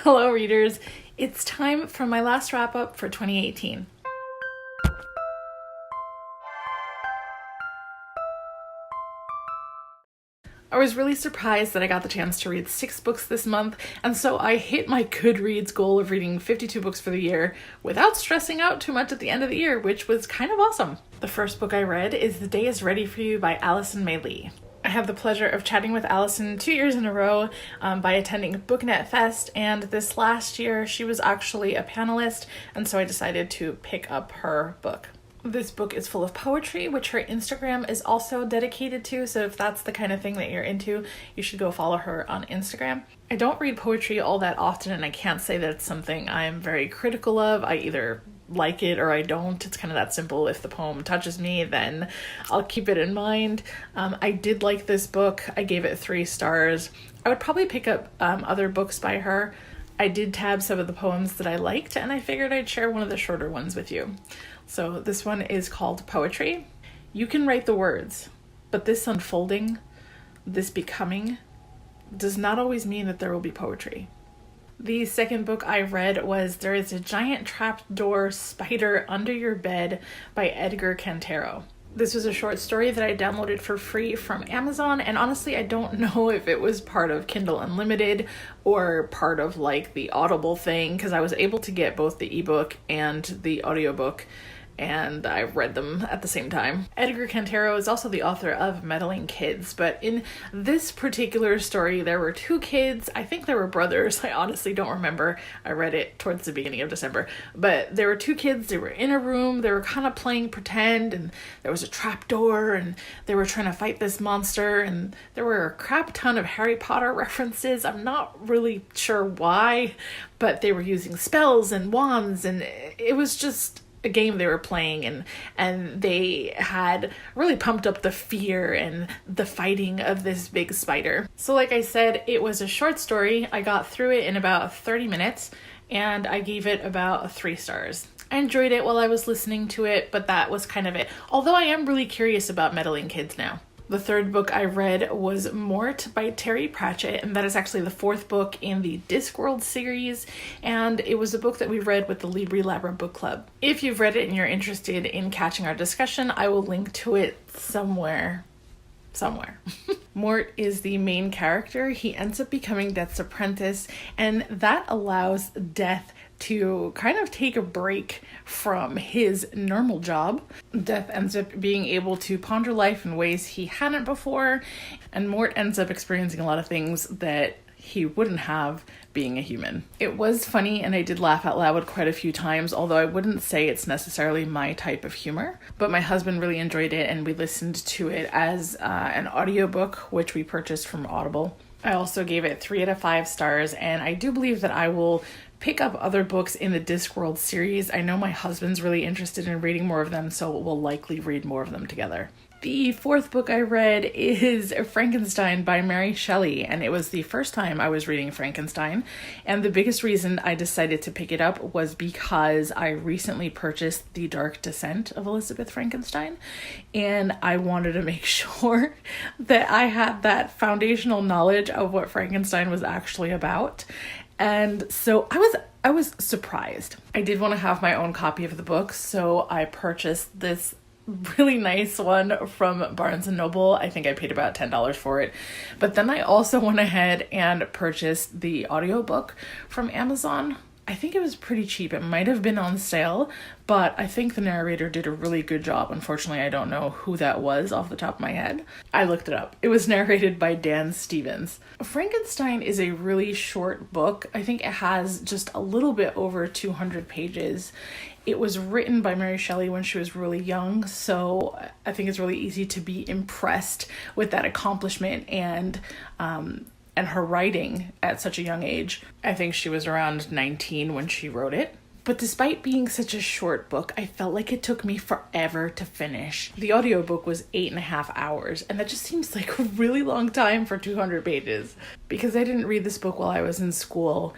Hello, readers. It's time for my last wrap-up for 2018. I was really surprised that I got the chance to read 6 books this month, and so I hit my Goodreads goal of reading 52 books for the year without stressing out too much at the end of the year, which was kind of awesome. The first book I read is The Day is Ready for You by Allison May Lee. I had the pleasure of chatting with Allison 2 years in a row by attending BookNet Fest, and this last year she was actually a panelist, and so I decided to pick up her book. This book is full of poetry, which her Instagram is also dedicated to, so if that's the kind of thing that you're into, you should go follow her on Instagram. I don't read poetry all that often, and I can't say that it's something I'm very critical of. I either like it or I don't. It's kind of that simple. If the poem touches me, then I'll keep it in mind. I did like this book. I gave it 3 stars. I would probably pick up other books by her. I did tab some of the poems that I liked, and I figured I'd share one of the shorter ones with you. So this one is called Poetry. You can write the words, but this unfolding, this becoming, does not always mean that there will be poetry. The second book I read was There is a Giant Trapdoor Spider Under Your Bed by Edgar Cantero. This was a short story that I downloaded for free from Amazon, and honestly I don't know if it was part of Kindle Unlimited or part of like the Audible thing, because I was able to get both the ebook and the audiobook, and I read them at the same time. Edgar Cantero is also the author of Meddling Kids, but in this particular story there were 2 kids. I think they were brothers. I honestly don't remember. I read it towards the beginning of December. But there were 2 kids. They were in a room. They were kind of playing pretend, and there was a trap door, and they were trying to fight this monster, and there were a crap ton of Harry Potter references. I'm not really sure why, but they were using spells and wands, and it was just a game they were playing, and they had really pumped up the fear and the fighting of this big spider. So like I said, it was a short story. I got through it in about 30 minutes, and I gave it about 3 stars. I enjoyed it while I was listening to it, but that was kind of it. Although I am really curious about Meddling Kids now. The third book I read was Mort by Terry Pratchett, and that is actually the 4th book in the Discworld series, and it was a book that we read with the Libri Labra book club. If you've read it and you're interested in catching our discussion, I will link to it somewhere. Mort is the main character. He ends up becoming Death's apprentice, and that allows Death to kind of take a break from his normal job. Death ends up being able to ponder life in ways he hadn't before, and Mort ends up experiencing a lot of things that he wouldn't have being a human. It was funny, and I did laugh out loud quite a few times, although I wouldn't say it's necessarily my type of humor. But my husband really enjoyed it, and we listened to it as an audiobook, which we purchased from Audible. I also gave it 3 out of 5 stars, and I do believe that I will pick up other books in the Discworld series. I know my husband's really interested in reading more of them, so we'll likely read more of them together. The 4th book I read is Frankenstein by Mary Shelley, and it was the first time I was reading Frankenstein, and the biggest reason I decided to pick it up was because I recently purchased The Dark Descent of Elizabeth Frankenstein, and I wanted to make sure that I had that foundational knowledge of what Frankenstein was actually about. And so I was surprised. I did want to have my own copy of the book, so I purchased this really nice one from Barnes & Noble. I think I paid about $10 for it. But then I also went ahead and purchased the audiobook from Amazon. I think it was pretty cheap. It might have been on sale, but I think the narrator did a really good job. Unfortunately, I don't know who that was off the top of my head. I looked it up. It was narrated by Dan Stevens. Frankenstein is a really short book. I think it has just a little bit over 200 pages. It was written by Mary Shelley when she was really young, so I think it's really easy to be impressed with that accomplishment and her writing at such a young age. I think she was around 19 when she wrote it. But despite being such a short book, I felt like it took me forever to finish. The audiobook was 8.5 hours, and that just seems like a really long time for 200 pages. Because I didn't read this book while I was in school,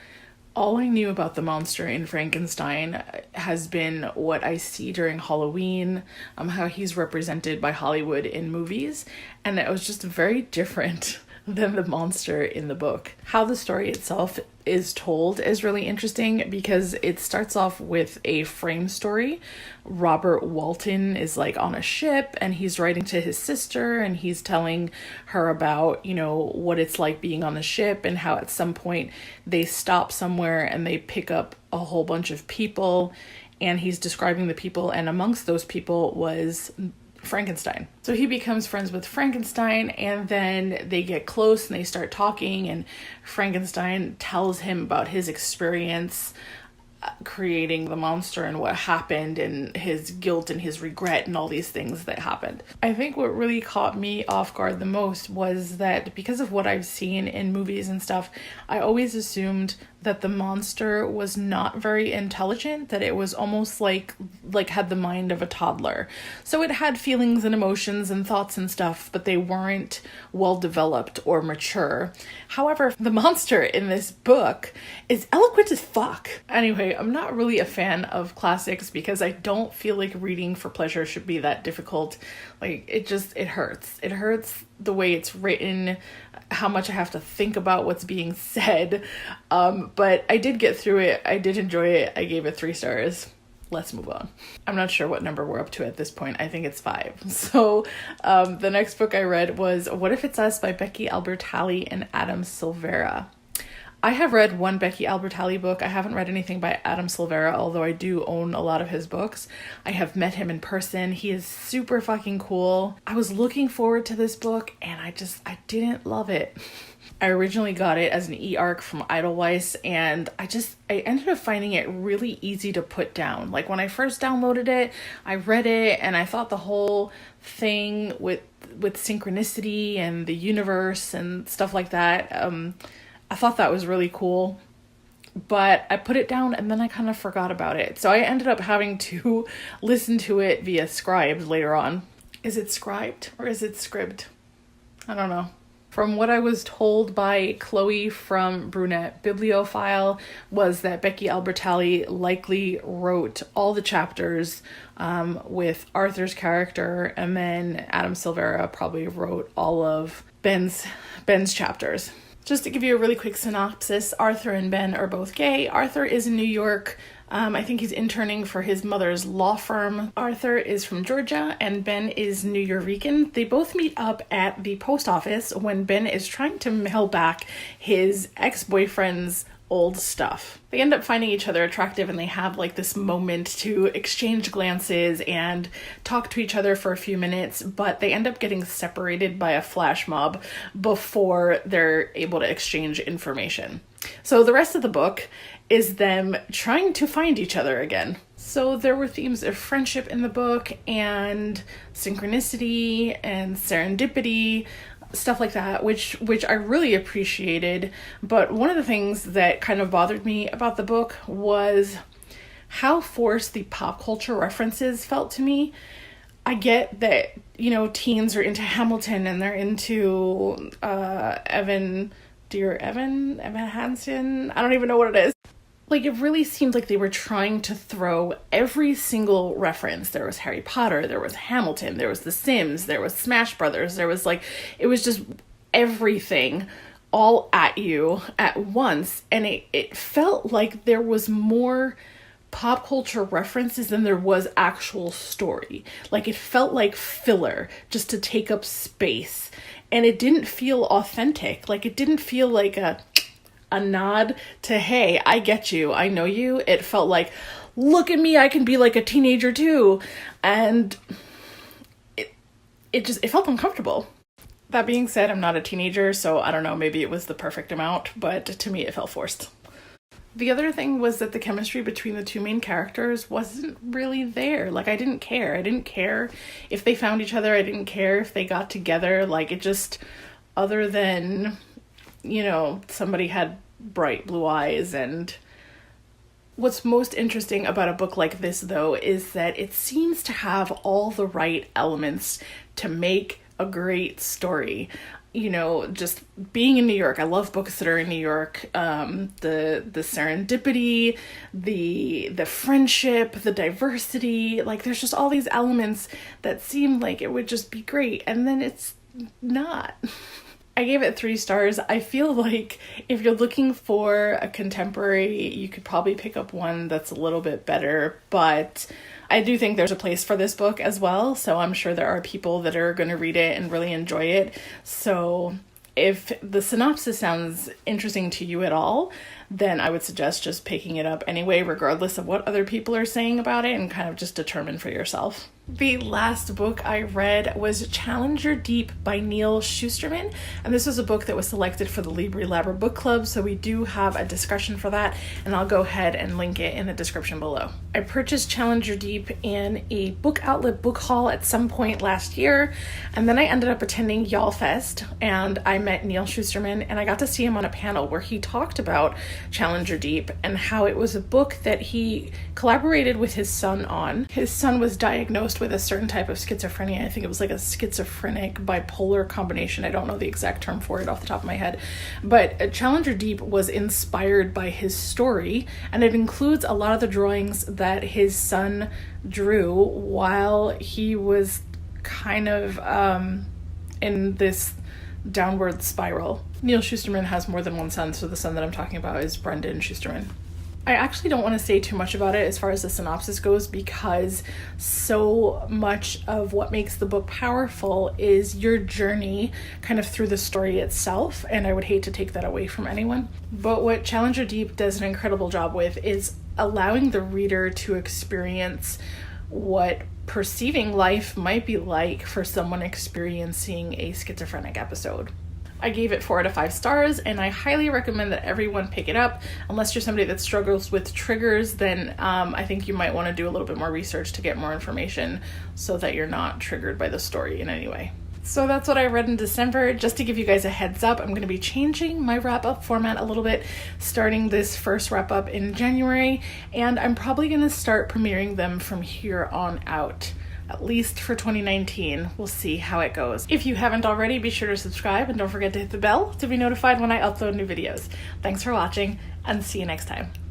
all I knew about the monster in Frankenstein has been what I see during Halloween, how he's represented by Hollywood in movies, and it was just very different than the monster in the book. How the story itself is told is really interesting because it starts off with a frame story. Robert Walton is like on a ship and he's writing to his sister and he's telling her about, you know, what it's like being on the ship and how at some point they stop somewhere and they pick up a whole bunch of people, and he's describing the people, and amongst those people was Frankenstein. So he becomes friends with Frankenstein, and then they get close and they start talking, and Frankenstein tells him about his experience creating the monster and what happened and his guilt and his regret and all these things that happened. I think what really caught me off guard the most was that because of what I've seen in movies and stuff, I always assumed that the monster was not very intelligent, that it was almost like had the mind of a toddler. So it had feelings and emotions and thoughts and stuff, but they weren't well developed or mature. However, the monster in this book is eloquent as fuck. Anyway, I'm not really a fan of classics because I don't feel like reading for pleasure should be that difficult. Like, it hurts. It hurts the way it's written, how much I have to think about what's being said. But I did get through it. I did enjoy it. I gave it 3 stars. Let's move on. I'm not sure what number we're up to at this point. I think it's 5. So the next book I read was What If It's Us by Becky Albertalli and Adam Silvera. I have read one Becky Albertalli book. I haven't read anything by Adam Silvera, although I do own a lot of his books. I have met him in person. He is super fucking cool. I was looking forward to this book and I didn't love it. I originally got it as an e-arc from Edelweiss, and I ended up finding it really easy to put down. Like, when I first downloaded it, I read it and I thought the whole thing with synchronicity and the universe and stuff like that, I thought that was really cool, but I put it down and then I kind of forgot about it. So I ended up having to listen to it via Scribd later on. Is it Scribd or is it Scribd? I don't know. From what I was told by Chloe from Brunette Bibliophile was that Becky Albertalli likely wrote all the chapters with Arthur's character, and then Adam Silvera probably wrote all of Ben's chapters. Just to give you a really quick synopsis, Arthur and Ben are both gay. Arthur is in New York. I think he's interning for his mother's law firm. Arthur is from Georgia and Ben is New Yorican. They both meet up at the post office when Ben is trying to mail back his ex-boyfriend's old stuff. They end up finding each other attractive and they have like this moment to exchange glances and talk to each other for a few minutes, but they end up getting separated by a flash mob before they're able to exchange information. So the rest of the book is them trying to find each other again. So there were themes of friendship in the book and synchronicity and serendipity, stuff like that, which I really appreciated. But one of the things that kind of bothered me about the book was how forced the pop culture references felt to me. I get that, you know, teens are into Hamilton and they're into Evan Hansen. I don't even know what it is. Like, it really seemed like they were trying to throw every single reference. There was Harry Potter, there was Hamilton, there was The Sims, there was Smash Brothers, there was it was just everything all at you at once. And it felt like there was more pop culture references than there was actual story. Like, it felt like filler just to take up space. And it didn't feel authentic. Like, it didn't feel like a nod to, hey, I get you, I know you. It felt like, look at me, I can be like a teenager too. And it felt uncomfortable. That being said, I'm not a teenager, so I don't know, maybe it was the perfect amount, but to me it felt forced. The other thing was that the chemistry between the two main characters wasn't really there. Like, I didn't care. I didn't care if they found each other. I didn't care if they got together. Like, it just, other than, you know, somebody had bright blue eyes. And what's most interesting about a book like this, though, is that it seems to have all the right elements to make a great story. You know, just being in New York, I love books that are in New York. The serendipity, the friendship, the diversity, like, there's just all these elements that seem like it would just be great, and then it's not. I gave it 3 stars. I feel like if you're looking for a contemporary, you could probably pick up one that's a little bit better, but I do think there's a place for this book as well, so I'm sure there are people that are going to read it and really enjoy it. So if the synopsis sounds interesting to you at all, then I would suggest just picking it up anyway, regardless of what other people are saying about it, and kind of just determine for yourself. The last book I read was Challenger Deep by Neil Shusterman, and this was a book that was selected for the Libri Labra book club, so we do have a discussion for that, and I'll go ahead and link it in the description below. I purchased Challenger Deep in a book outlet book haul at some point last year, and then I ended up attending Y'all Fest, and I met Neil Shusterman, and I got to see him on a panel where he talked about Challenger Deep and how it was a book that he collaborated with his son on. His son was diagnosed with a certain type of schizophrenia. I think it was like a schizophrenic bipolar combination. I don't know the exact term for it off the top of my head, but Challenger Deep was inspired by his story, and it includes a lot of the drawings that his son drew while he was kind of in this downward spiral. Neil Shusterman has more than one son, so the son that I'm talking about is Brendan Shusterman. I actually don't want to say too much about it as far as the synopsis goes, because so much of what makes the book powerful is your journey kind of through the story itself, and I would hate to take that away from anyone. But what Challenger Deep does an incredible job with is allowing the reader to experience what perceiving life might be like for someone experiencing a schizophrenic episode. I gave it 4 out of 5 stars, and I highly recommend that everyone pick it up. Unless you're somebody that struggles with triggers, then I think you might want to do a little bit more research to get more information so that you're not triggered by the story in any way. So that's what I read in December. Just to give you guys a heads up, I'm going to be changing my wrap-up format a little bit, starting this first wrap-up in January, and I'm probably going to start premiering them from here on out. At least for 2019. We'll see how it goes. If you haven't already, be sure to subscribe and don't forget to hit the bell to be notified when I upload new videos. Thanks for watching, and see you next time.